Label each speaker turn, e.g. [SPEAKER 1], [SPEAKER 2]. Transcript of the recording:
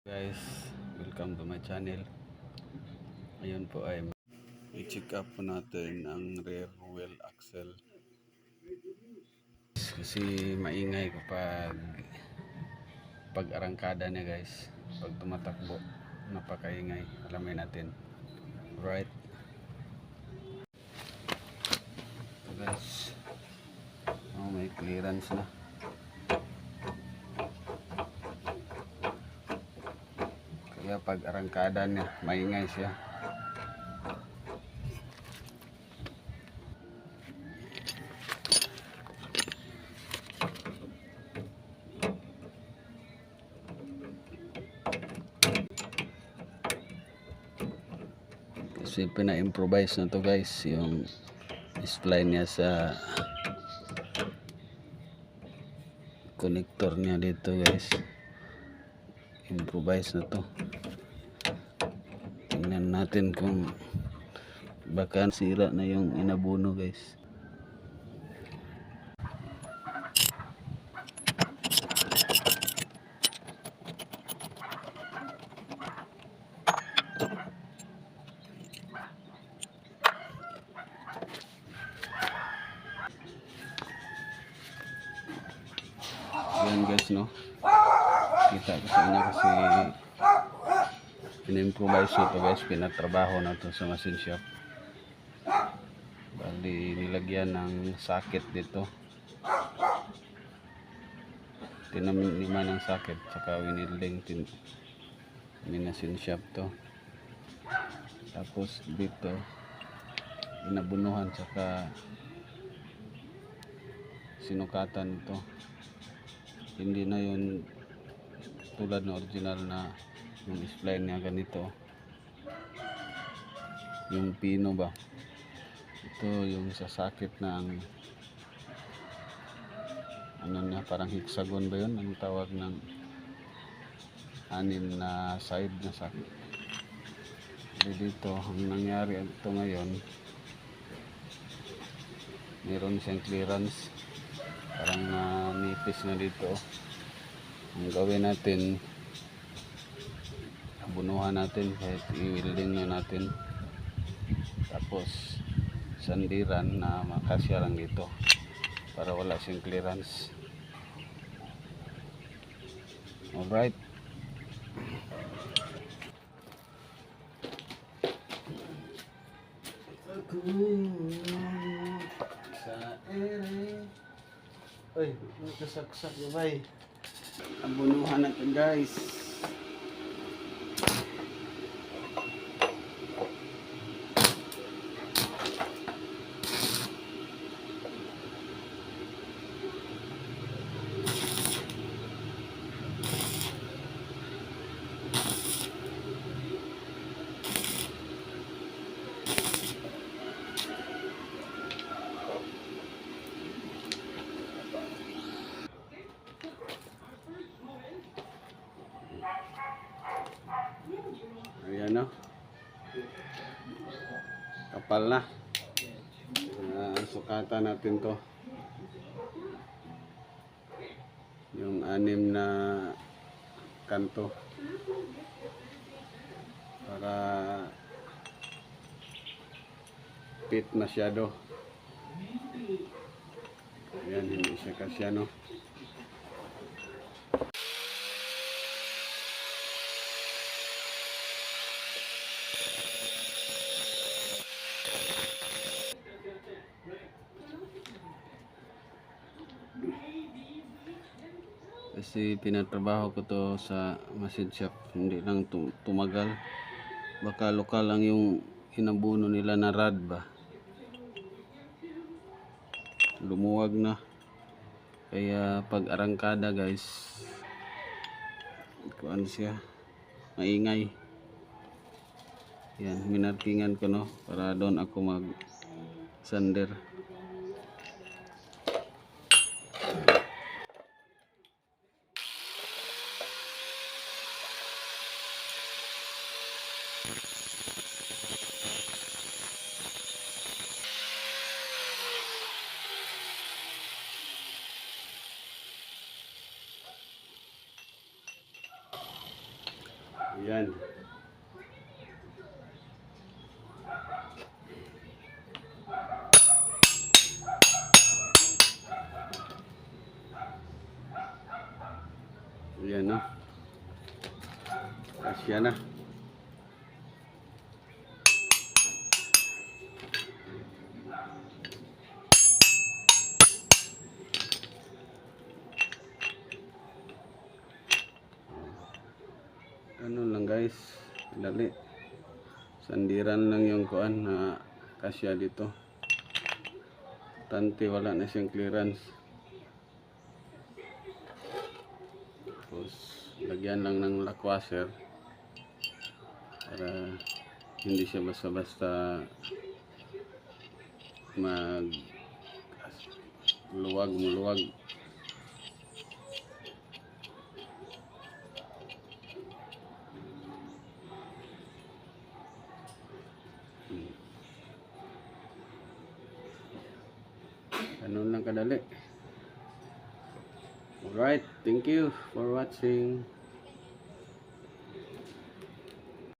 [SPEAKER 1] Guys, welcome to my channel. Ngayon po ay i-check up po natin ang rear wheel axle kasi maingay kapag arangkada niya guys. Pag tumatakbo, napakaingay. Alamin natin. Right? So guys, may clearance na. Kaya pag arangkada niya, maingay siya. Kasi pina-improvise na to guys, yung spline niya sa connector niya dito guys. Improvise na to. Tingnan natin kung baka sira na yung inabuno guys. Yan guys, no, kita ko sa inyo kasi pina-improvise ito guys, pinatrabaho na ito sa machine shop. Bali nilagyan ng socket dito, tinamliman ng socket saka winilding machine shop to. Tapos dito inabunuhan saka sinukatan ito. Hindi na yun tulad ng original na yung spline niya ganito, yung pino ba. Ito yung sa socket na ang ano niya, parang hexagon ba yun ang tawag ng anim na side na socket. Jadi dito ang nangyari ito ngayon, meron siyang clearance, parang nipis na dito. Ang gawin natin, bunuhan natin kahit i-welding na natin, tapos sandiran na makasya lang dito para wala siyang clearance. Alright, sa ere oy, nakasaksak na bay. Abunuhan natin guys. Ayan, no, kapal na. Sukatan natin to, yung anim na kanto, para fit masyado. Ayan, hindi siya kasya, no. Kasi pinatrabaho ko to sa machine shop, hindi lang tumagal. Baka lokal lang yung inabuno nila na rad ba, lumuwag na. Kaya pag arangkada guys, kuan siya, maingay. Yan, minarkingan ko, no, para doon ako mag sander. Yan. Yan no. Kasya na. Ano lang guys, dali. Sandiran lang yung kuan na kasya dito. Tante wala na siyang clearance. Tapos lagyan lang ng lacquer para hindi siya basta-basta mag luwag. Ganun lang kadali. Alright, thank you for watching.